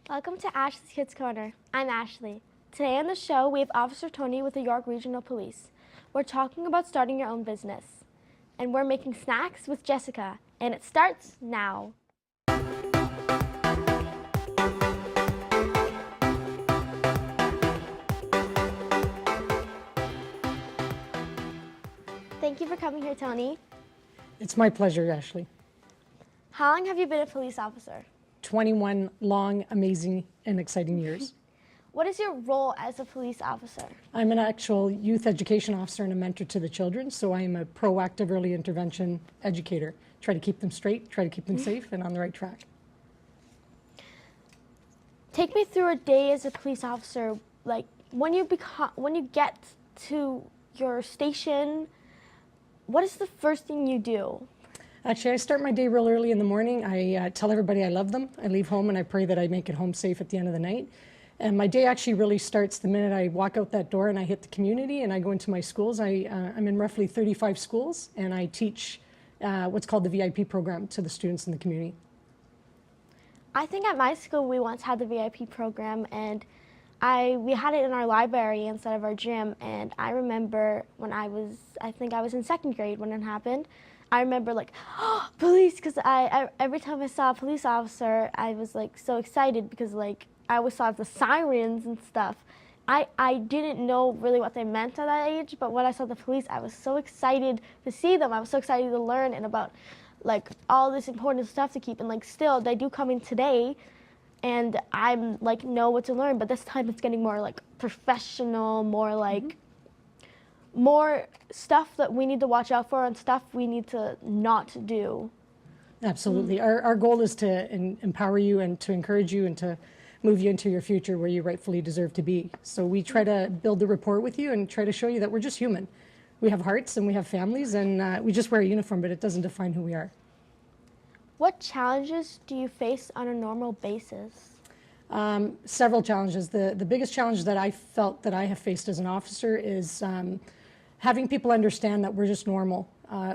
Welcome to Ashleigh's Kids Corner. I'm Ashleigh. Today on the show, we have Officer Toni with the York Regional Police. We're talking about starting your own business. And we're making snacks with Jessica. And it starts now. Thank you for coming here, Toni. It's my pleasure, Ashley. How long have you been a police officer? 21 long, amazing, and exciting years. What is your role as a police officer? I'm an actual youth education officer and a mentor to the children, so I am a proactive early intervention educator. Try to keep them straight, try to keep them safe and on the right track. Take me through a day as a police officer, like when you get to your station, what is the first thing you do? Actually, I start my day real early in the morning. I tell everybody I love them. I leave home and I pray that I make it home safe at the end of the night. And my day actually really starts the minute I walk out that door and I hit the community and I go into my schools. I'm in roughly 35 schools and I teach what's called the VIP program to the students in the community. I think at my school we once had the VIP program, and we had it in our library instead of our gym. And I remember when I think I was in second grade when it happened. I remember like, oh, police, because every time I saw a police officer, I was like so excited because like I always saw the sirens and stuff. I didn't know really what they meant at that age, but when I saw the police, I was so excited to see them. I was so excited to learn and about like all this important stuff to keep. And like still, they do come in today, and I'm like know what to learn. But this time, it's getting more like professional, more like more stuff that we need to watch out for and stuff we need to not do. Absolutely. Our goal is to empower you and to encourage you and to move you into your future where you rightfully deserve to be. So we try to build the rapport with you and try to show you that we're just human. We have hearts and we have families, and we just wear a uniform, but it doesn't define who we are. What challenges do you face on a normal basis? Several challenges. The biggest challenge that I felt that I have faced as an officer is having people understand that we're just normal.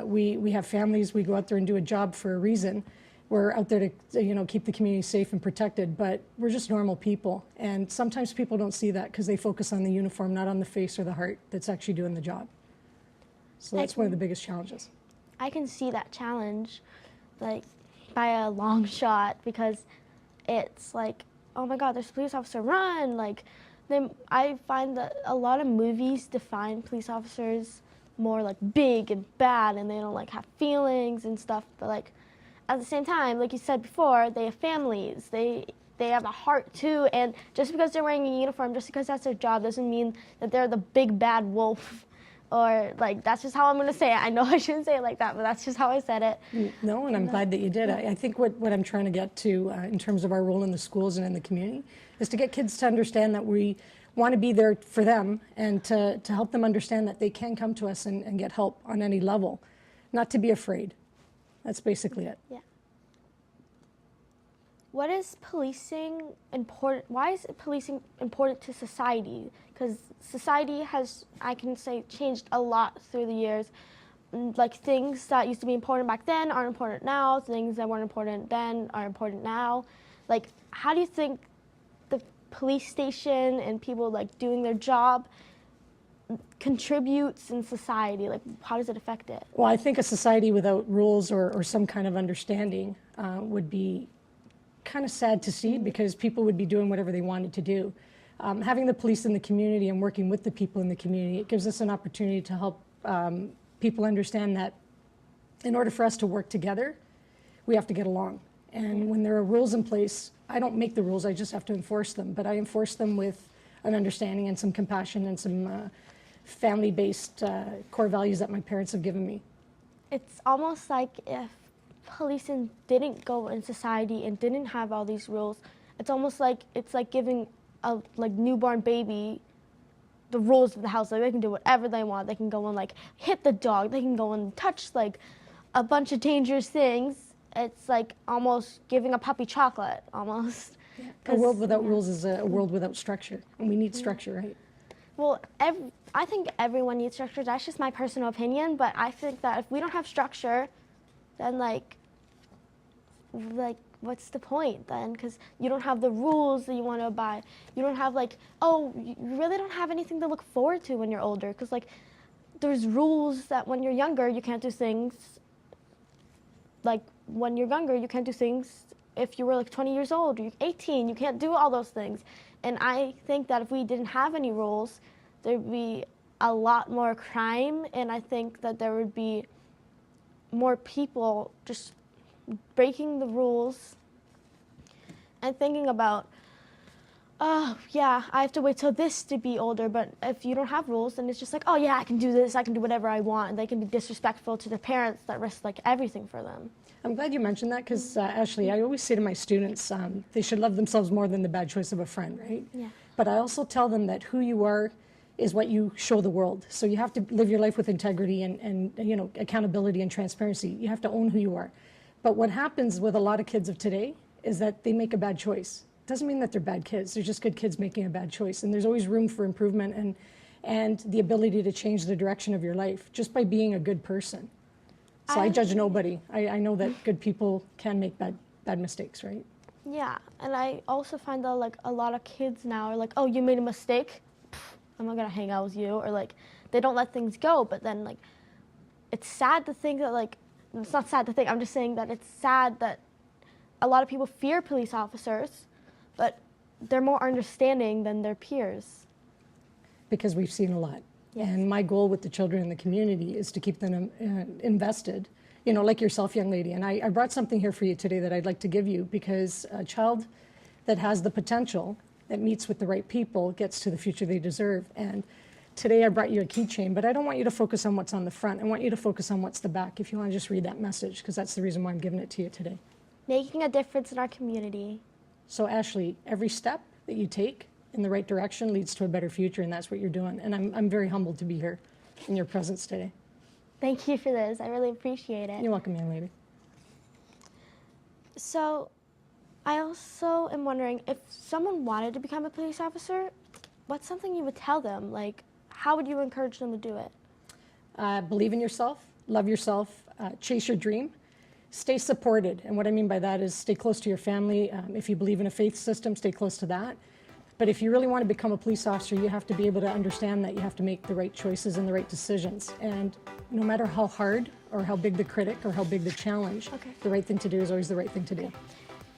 We have families. We go out there and do a job for a reason. We're out there to keep the community safe and protected, but we're just normal people. And sometimes people don't see that because they focus on the uniform, not on the face or the heart that's actually doing the job. So that's one of the biggest challenges. I can see that challenge, like by a long shot, because it's like, oh my God, there's a police officer, run! Like, I find that a lot of movies define police officers more like big and bad, and they don't like have feelings and stuff. But like at the same time, like you said before, they have families. They have a heart too. And just because they're wearing a uniform, just because that's their job, doesn't mean that they're the big bad wolf. Or like that's just how I'm gonna say it. I know I shouldn't say it like that, but that's just how I said it. No, and I'm glad that you did. I think what I'm trying to get to in terms of our role in the schools and in the community is to get kids to understand that we want to be there for them and to help them understand that they can come to us and get help on any level, not to be afraid. That's basically it. Yeah. What is policing important? Why is policing important to society? Because society has, I can say, changed a lot through the years. Like things that used to be important back then aren't important now. Things that weren't important then are important now. Like, how do you think the police station and people like doing their job contributes in society? Like, how does it affect it? Well, I think a society without rules or some kind of understanding would be kind of sad to see, because people would be doing whatever they wanted to do. Having the police in the community and working with the people in the community, it gives us an opportunity to help people understand that in order for us to work together, we have to get along. And when there are rules in place, I don't make the rules, I just have to enforce them. But I enforce them with an understanding and some compassion and some family-based core values that my parents have given me. It's almost like if policing didn't go in society and didn't have all these rules, it's almost like it's like giving a like newborn baby the rules of the house. Like they can do whatever they want. They can go and like hit the dog. They can go and touch like a bunch of dangerous things. It's like almost giving a puppy chocolate, almost. Yeah. A world without rules is a world without structure, and we need structure, right? Well, I think everyone needs structure. That's just my personal opinion, but I think that if we don't have structure, then like what's the point then? Because you don't have the rules that you want to abide. You don't have like, oh, you really don't have anything to look forward to when you're older. Because like, there's rules that when you're younger, you can't do things. Like when you're younger, you can't do things. If you were like 20 years old, or you're 18, you can't do all those things. And I think that if we didn't have any rules, there'd be a lot more crime, and I think that there would be more people just breaking the rules and thinking about, oh yeah, I have to wait till this to be older. But if you don't have rules, then it's just like, oh yeah, I can do this, I can do whatever I want, and they can be disrespectful to their parents that risk like everything for them. I'm glad you mentioned that because, Ashleigh, I always say to my students, they should love themselves more than the bad choice of a friend, right? Yeah. But I also tell them that who you are is what you show the world. So you have to live your life with integrity and you know, accountability and transparency. You have to own who you are. But what happens with a lot of kids of today is that they make a bad choice. Doesn't mean that they're bad kids. They're just good kids making a bad choice. And there's always room for improvement and the ability to change the direction of your life just by being a good person. So I judge nobody. I know that good people can make bad mistakes, right? Yeah, and I also find that like a lot of kids now are like, oh, you made a mistake, I'm not gonna hang out with you, or like they don't let things go. But then like it's sad to think that like, it's not sad to think, I'm just saying that it's sad that a lot of people fear police officers, but they're more understanding than their peers. Because we've seen a lot. Yes. And my goal with the children in the community is to keep them invested, you know, like yourself, young lady. And I brought something here for you today that I'd like to give you, because a child that has the potential, that meets with the right people, gets to the future they deserve. And today I brought you a keychain, but I don't want you to focus on what's on the front. I want you to focus on what's the back, if you want to just read that message, because that's the reason why I'm giving it to you today. Making a difference in our community. So Ashleigh, every step that you take in the right direction leads to a better future, and that's what you're doing. And I'm very humbled to be here in your presence today. Thank you for this. I really appreciate it. You're welcome, young lady. So I also am wondering, if someone wanted to become a police officer, what's something you would tell them? Like, how would you encourage them to do it? Believe in yourself, love yourself, chase your dream, stay supported. And what I mean by that is stay close to your family. If you believe in a faith system, stay close to that. But if you really want to become a police officer, you have to be able to understand that you have to make the right choices and the right decisions. And no matter how hard or how big the critic or how big the challenge, the right thing to do is always the right thing to do.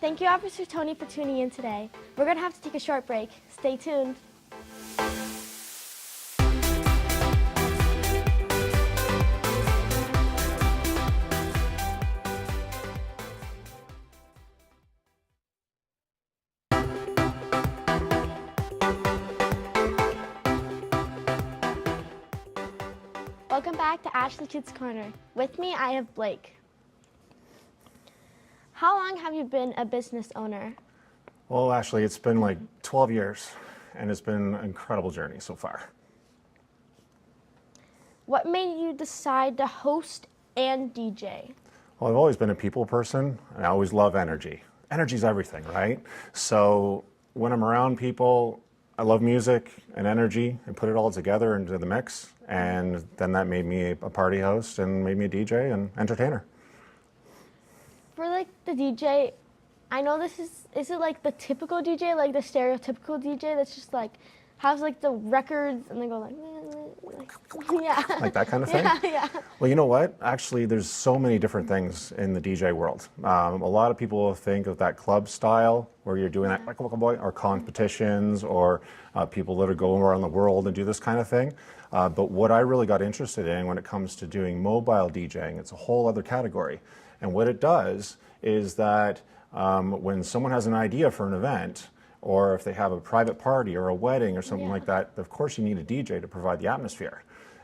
Thank you, Officer Toni, for tuning in today. We're going to have to take a short break. Stay tuned. Welcome back to ASHLEIGH'S KIDZ KORNER. With me, I have Blake. How long have you been a business owner? Well, Ashleigh, it's been like 12 years, and it's been an incredible journey so far. What made you decide to host and DJ? Well, I've always been a people person, and I always love energy. Energy's everything, right? So when I'm around people, I love music and energy, and put it all together into the mix, and then that made me a party host and made me a DJ and entertainer. For like the DJ, I know this is it like the typical DJ, like the stereotypical DJ that's just like has like the records and they go like yeah. Like that kind of thing? Yeah, yeah. Well, you know what? Actually, there's so many different things in the DJ world. A lot of people think of that club style where you're doing that or competitions or people that are going around the world and do this kind of thing. But what I really got interested in when it comes to doing mobile DJing, it's a whole other category. And what it does is that when someone has an idea for an event, or if they have a private party or a wedding or something like that, of course you need a DJ to provide the atmosphere.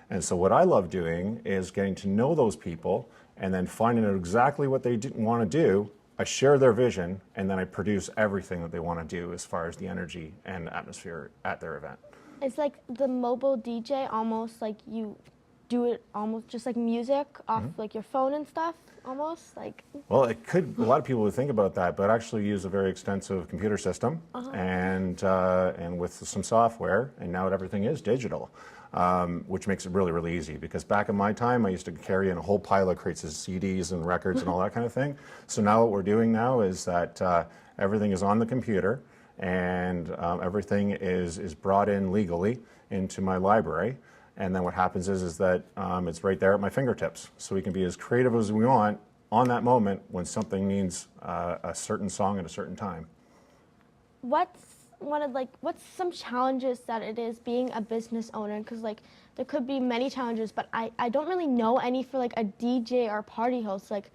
And so what I love doing is getting to know those people and then finding out exactly what they want to do. I share their vision, and then I produce everything that they want to do as far as the energy and atmosphere at their event. It's like the mobile DJ, almost like you do it almost just like music off like your phone and stuff, almost like. Well, it could. A lot of people would think about that, but actually use a very extensive computer system and with some software, and now everything is digital. which makes it really, really easy. Because back in my time, I used to carry in a whole pile of crates of CDs and records and all that kind of thing. So now what we're doing now is that everything is on the computer, and everything is brought in legally into my library. And then what happens is that it's right there at my fingertips. So we can be as creative as we want on that moment when something needs a certain song at a certain time. What's some challenges that it is being a business owner? Because like there could be many challenges, but I don't really know any for like a DJ or party host, like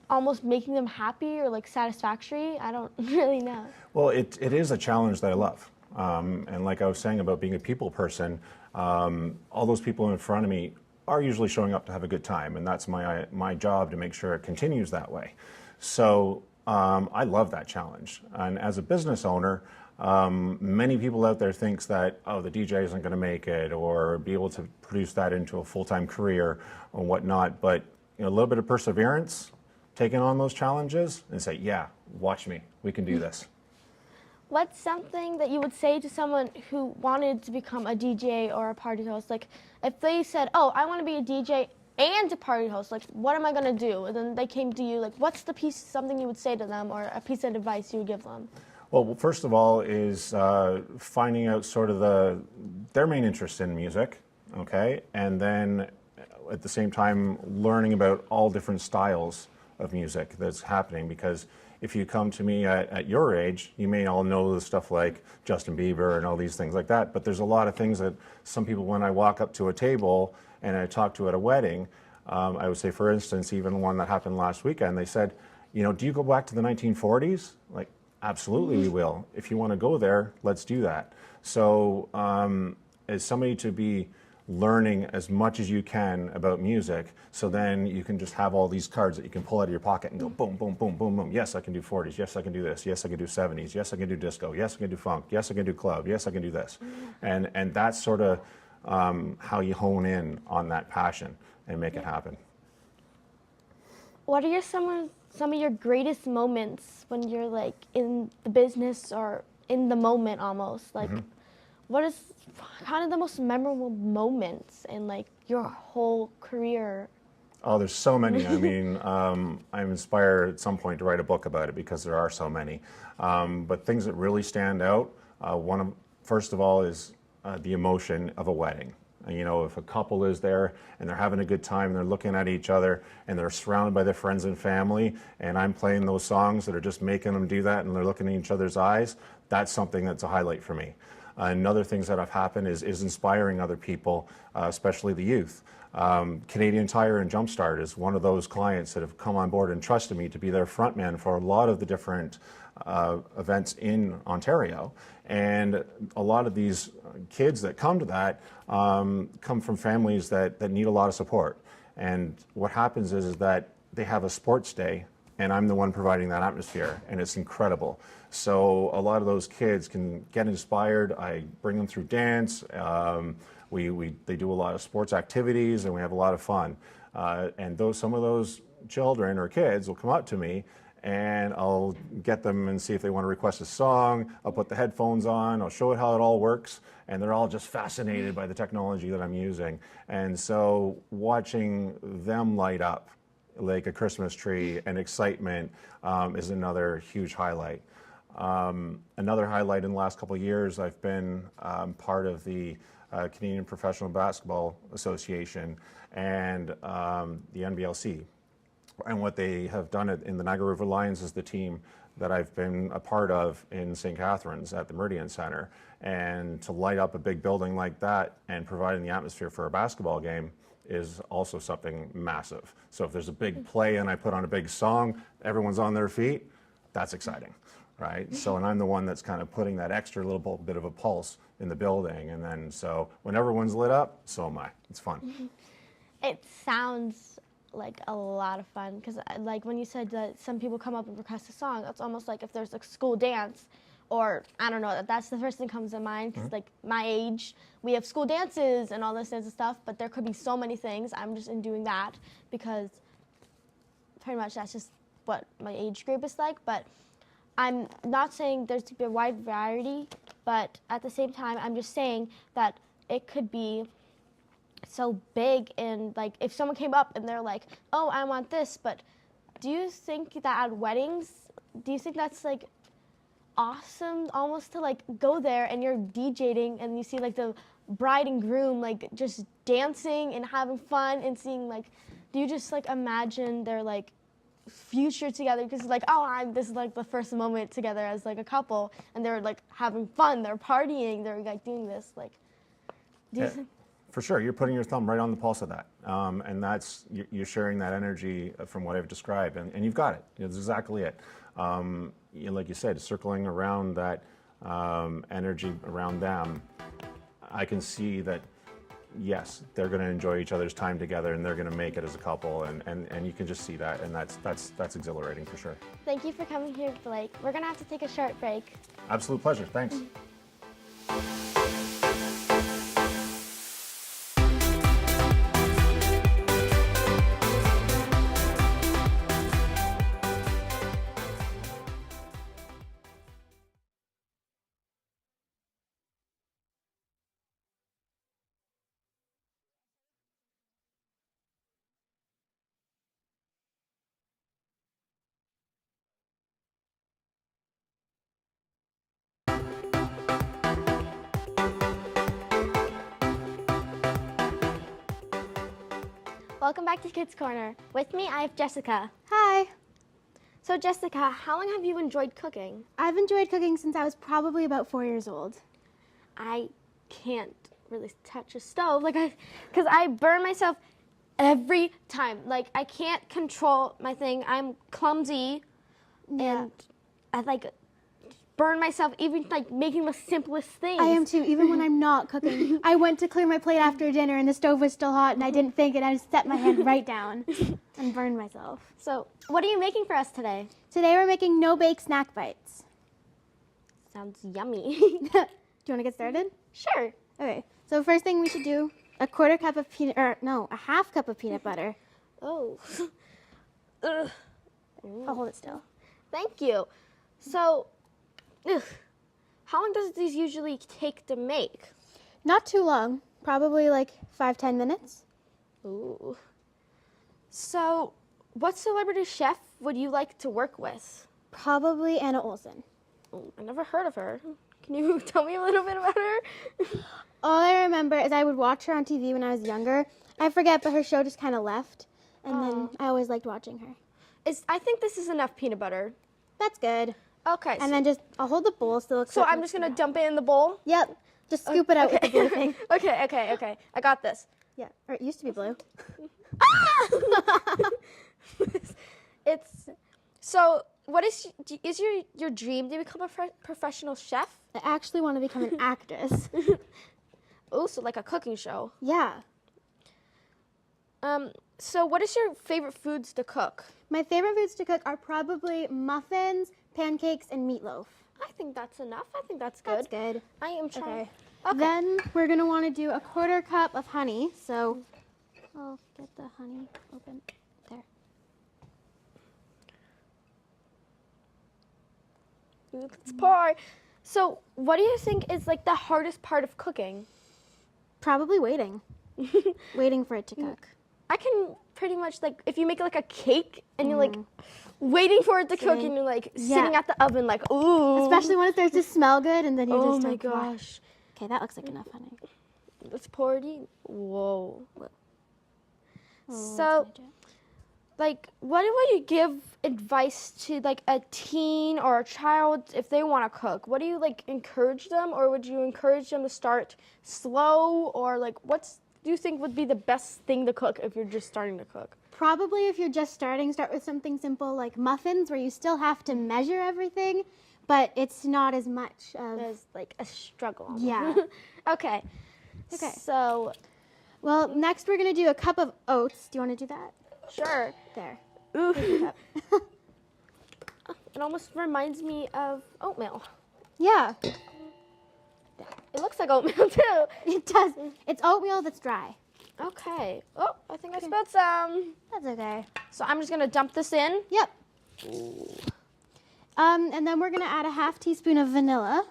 almost making them happy or like satisfactory. I don't really know. Well, it is a challenge that I love. And like I was saying about being a people person, all those people in front of me are usually showing up to have a good time, and that's my job to make sure it continues that way. So I love that challenge. And as a business owner, many people out there thinks that, oh, the DJ isn't going to make it or be able to produce that into a full-time career or whatnot. But a little bit of perseverance, taking on those challenges and say, yeah, watch me, we can do this. What's something that you would say to someone who wanted to become a DJ or a party host? Like, if they said, oh, I want to be a DJ and a party host, like, what am I going to do? And then they came to you, like, what's the something you would say to them or a piece of advice you would give them? Well, first of all is finding out sort of their main interest in music, okay? And then at the same time, learning about all different styles of music that's happening, because if you come to me at your age, you may all know the stuff like Justin Bieber and all these things like that, but there's a lot of things that some people, when I walk up to a table and I talk to at a wedding, I would say, for instance, even one that happened last weekend, they said, do you go back to the 1940s? Like, absolutely we will. If you want to go there, let's do that. So as somebody to be learning as much as you can about music, so then you can just have all these cards that you can pull out of your pocket and go boom, boom, boom, boom, boom. Yes, I can do 40s. Yes, I can do this. Yes, I can do 70s. Yes, I can do disco. Yes, I can do funk. Yes, I can do club. Yes, I can do this. And that's sort of how you hone in on that passion and make it happen. What are some of your greatest moments when you're like in the business or in the moment almost? Like, what is kind of the most memorable moments in like your whole career? Oh, there's so many. I mean, I'm inspired at some point to write a book about it because there are so many. But things that really stand out, first of all, is the emotion of a wedding. If a couple is there and they're having a good time and they're looking at each other and they're surrounded by their friends and family, and I'm playing those songs that are just making them do that and they're looking in each other's eyes, that's something that's a highlight for me. Another things that have happened is inspiring other people, especially the youth. Canadian Tire and Jumpstart is one of those clients that have come on board and trusted me to be their frontman for a lot of the different events in Ontario. And a lot of these kids that come to that come from families that need a lot of support. And what happens is that they have a sports day, and I'm the one providing that atmosphere, and it's incredible. So a lot of those kids can get inspired. I bring them through dance. They do a lot of sports activities, and we have a lot of fun. And some of those children or kids will come up to me, and I'll get them and see if they want to request a song. I'll put the headphones on. I'll show it how it all works, and they're all just fascinated by the technology that I'm using. And so watching them light up like a Christmas tree and excitement is another huge highlight. Another highlight in the last couple of years, I've been part of the Canadian Professional Basketball Association and the NBLC. And what they have done in the Niagara River Lions is the team that I've been a part of in St. Catharines at the Meridian Center. And to light up a big building like that and providing the atmosphere for a basketball game is also something massive. So if there's a big play and I put on a big song, everyone's on their feet, that's exciting, right? So, and I'm the one that's kind of putting that extra little bit of a pulse in the building. And then, so when everyone's lit up, so am I. It's fun. It sounds like a lot of fun, because like when you said that some people come up and request a song, it's almost like if there's a school dance, or I don't know, that's the first thing that comes to mind, because like my age, we have school dances and all this kinds of stuff, but there could be so many things. I'm just in doing that because pretty much that's just what my age group is like. But I'm not saying there's to be a wide variety, but at the same time, I'm just saying that it could be so big, and like if someone came up and they're like, oh, I want this, but do you think that at weddings, do you think that's like awesome almost to like go there and you're DJing and you see like the bride and groom like just dancing and having fun and seeing like, do you just like imagine their like future together, because like, oh, this is like the first moment together as like a couple, and they're like having fun, they're partying, they're like doing this, like, do you think? For sure, you're putting your thumb right on the pulse of that, and that's you're sharing that energy from what I've described, and you've got it. That's exactly it. Like you said, circling around that energy around them, I can see that. Yes, they're going to enjoy each other's time together, and they're going to make it as a couple, and you can just see that, and that's exhilarating for sure. Thank you for coming here, Blake. We're going to have to take a short break. Absolute pleasure. Thanks. Welcome back to Kids Corner. With me, I have Jessica. Hi. So Jessica, how long have you enjoyed cooking? I've enjoyed cooking since I was probably about 4 years old. I can't really touch a stove, because I burn myself every time. Like, I can't control my thing. I'm clumsy, and I like burn myself even like making the simplest things. I am too, even when I'm not cooking. I went to clear my plate after dinner and the stove was still hot and I didn't think it. I just set my hand right down and burned myself. So, what are you making for us today? Today we're making no-bake snack bites. Sounds yummy. Do you want to get started? Sure. Okay, so first thing we should do, a half cup of peanut butter. Oh. Ugh. I'll hold it still. Thank you. So, how long does these usually take to make? Not too long, probably like 5-10 minutes. Ooh. So, what celebrity chef would you like to work with? Probably Anna Olsen. Oh, I never heard of her. Can you tell me a little bit about her? All I remember is I would watch her on TV when I was younger. I forget, but her show just kind of left. And then I always liked watching her. I think this is enough peanut butter. That's good. Okay. And then I'll hold the bowl so I'm just going to dump it in the bowl? Yep. Just scoop it out with the blue thing. Okay. I got this. Yeah. Or it used to be blue. So, what is your dream to become a professional chef? I actually want to become an actress. Oh, so like a cooking show. Yeah. So what is your favorite foods to cook? My favorite foods to cook are probably muffins, pancakes, and meatloaf. I think that's enough. I think that's good. That's good. I am trying. Okay. Then we're going to want to do a 1/4 cup of honey. So I'll get the honey open. There. Let's pour. So what do you think is like the hardest part of cooking? Probably waiting. Waiting for it to cook. I can pretty much like, if you make like a cake and you're like waiting for it to cook and you're like sitting at the oven like, ooh. Especially when it starts to smell good and then you Oh just my gosh. Okay, that looks like enough honey. Let's pour it in. Whoa. Oh, So, like, what would you give advice to like a teen or a child if they want to cook? What do you like encourage them, or would you encourage them to start slow, or like do you think would be the best thing to cook if you're just starting to cook? Probably if you're just starting, start with something simple like muffins where you still have to measure everything, but it's not as much of... There's like a struggle. Yeah. Okay. So, Well, next we're going to do a cup of oats. Do you want to do that? sure. There. Ooh. It almost reminds me of oatmeal. Yeah, It looks like oatmeal too. it does. It's oatmeal that's dry. Okay. Oh, I think I spilled some. That's okay. So I'm just gonna dump this in. Yep. And then we're going to add a 1/2 teaspoon of vanilla.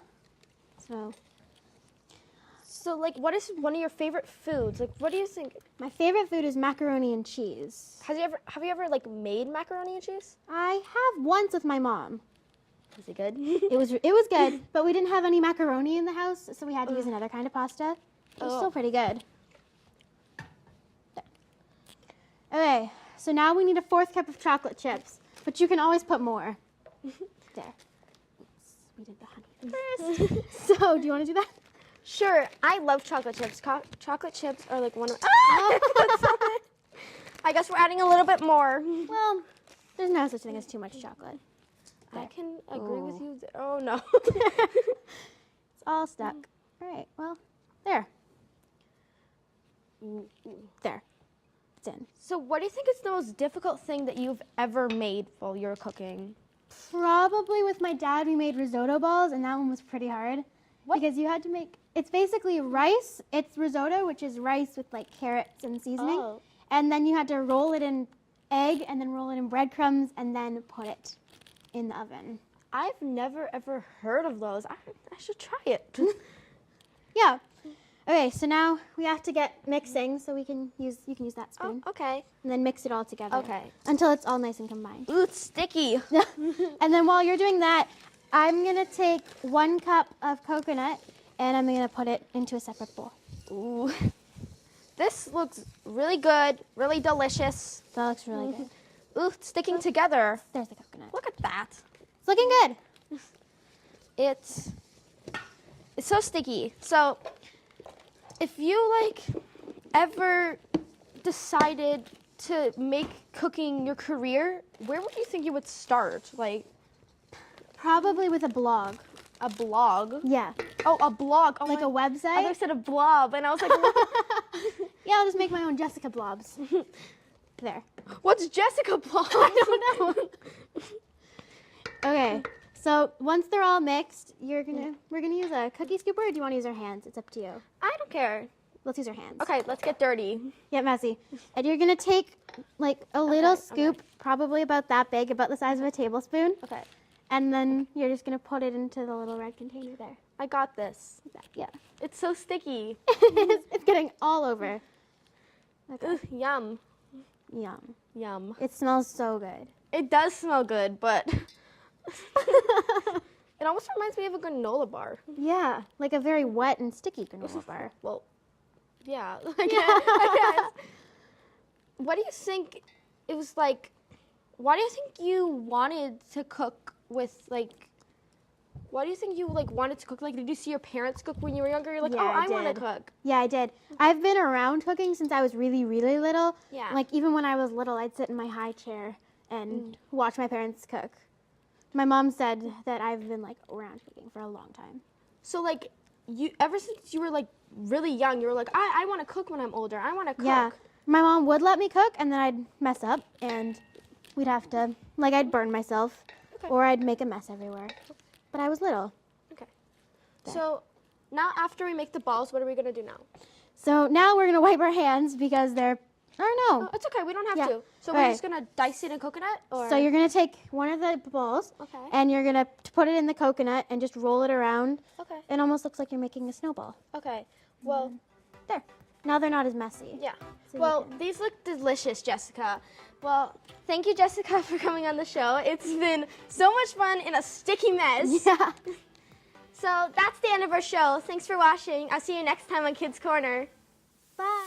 So, like, what is one of your favorite foods? Like, what do you think? My favorite food is macaroni and cheese. Have you ever like made macaroni and cheese? I have once with my mom. Is it good? It was good, but we didn't have any macaroni in the house, so we had to use another kind of pasta. It was still pretty good. There. Okay, so now we need a 4th cup of chocolate chips, but you can always put more. There. Oops, we did the honey first. So, do you want to do that? Sure. I love chocolate chips. Chocolate chips are like one of. I guess we're adding a little bit more. Well, there's no such thing as too much chocolate. I can agree with you. Oh no. It's all stuck. All right, well, there. There. It's in. So, what do you think is the most difficult thing that you've ever made while you're cooking? Probably with my dad, we made risotto balls, and that one was pretty hard. What? Because you had to make, it's basically rice. It's risotto, which is rice with like carrots and seasoning. Oh. And then you had to roll it in egg, and then roll it in breadcrumbs, and then put it in the oven. I've never ever heard of those. I should try it. Yeah. Okay, so now we have to get mixing, so you can use that Oh, spoon. okay. And then mix it all together. Okay. Until it's all nice and combined. Ooh, it's sticky. And then while you're doing that, I'm gonna take 1 cup of coconut and I'm gonna put it into a separate bowl. Ooh. This looks really good, really delicious. That looks really good. Ooh, it's sticking together. There's the coconut. Look at that. It's looking good. It's so sticky. So if you like ever decided to make cooking your career, where would you think you would start? Like Probably with a blog. a blog? Yeah. Oh, a blog. Oh, Like a I thought website. you said a blob, and I was like, Yeah, I'll just make my own Jessica blobs. There. what's Jessica blob? I don't know. Okay. So once they're all mixed, we're gonna use a cookie scooper, or do you want to use our hands? It's up to you. I don't care. Let's use our hands. Okay, let's get dirty. Get messy. And you're gonna take like a little Okay, scoop, probably about that big, about the size of a tablespoon, Okay, and then you're just gonna put it into the little red container there. I got this. Yeah. It's so sticky. It's getting all over. Okay. Ugh, yum. Yum. Yum. It smells so good. It does smell good, but it almost reminds me of a granola bar. Yeah, like a very wet and sticky granola bar. Well, yeah, I guess. What do you think it was like? Why do you think you wanted to cook with like? Why do you think you like wanted to cook? Like, did you see your parents cook when you were younger? You're like, Yeah, oh, I I want to did. cook. Yeah, I did. I've been around cooking since I was really, really little. Yeah. Like even when I was little, I'd sit in my high chair and watch my parents cook. My mom said that I've been like around cooking for a long time. So like, you ever since you were like really young, you were like, I want to cook when I'm older. I want to cook. Yeah. My mom would let me cook, and then I'd mess up, and we'd have to, like, I'd burn myself, Okay. or I'd make a mess everywhere. But I was little. Okay. So now after we make the balls, what are we gonna do now? So now we're gonna wipe our hands because they're, I don't know. Oh, it's okay. We don't have Yeah. to. So we're Okay. just gonna dice it in coconut, or So you're gonna take one of the balls, okay. and you're gonna put it in the coconut and just roll it around. Okay. It almost looks like you're making a snowball. Okay. Well, There. Now they're not as messy. yeah. So you Well, can- these look delicious, Jessica. Well, thank you, Jessica, for coming on the show. It's been so much fun in a sticky mess. Yeah. So that's the end of our show. Thanks for watching. I'll see you next time on Kids Corner. Bye.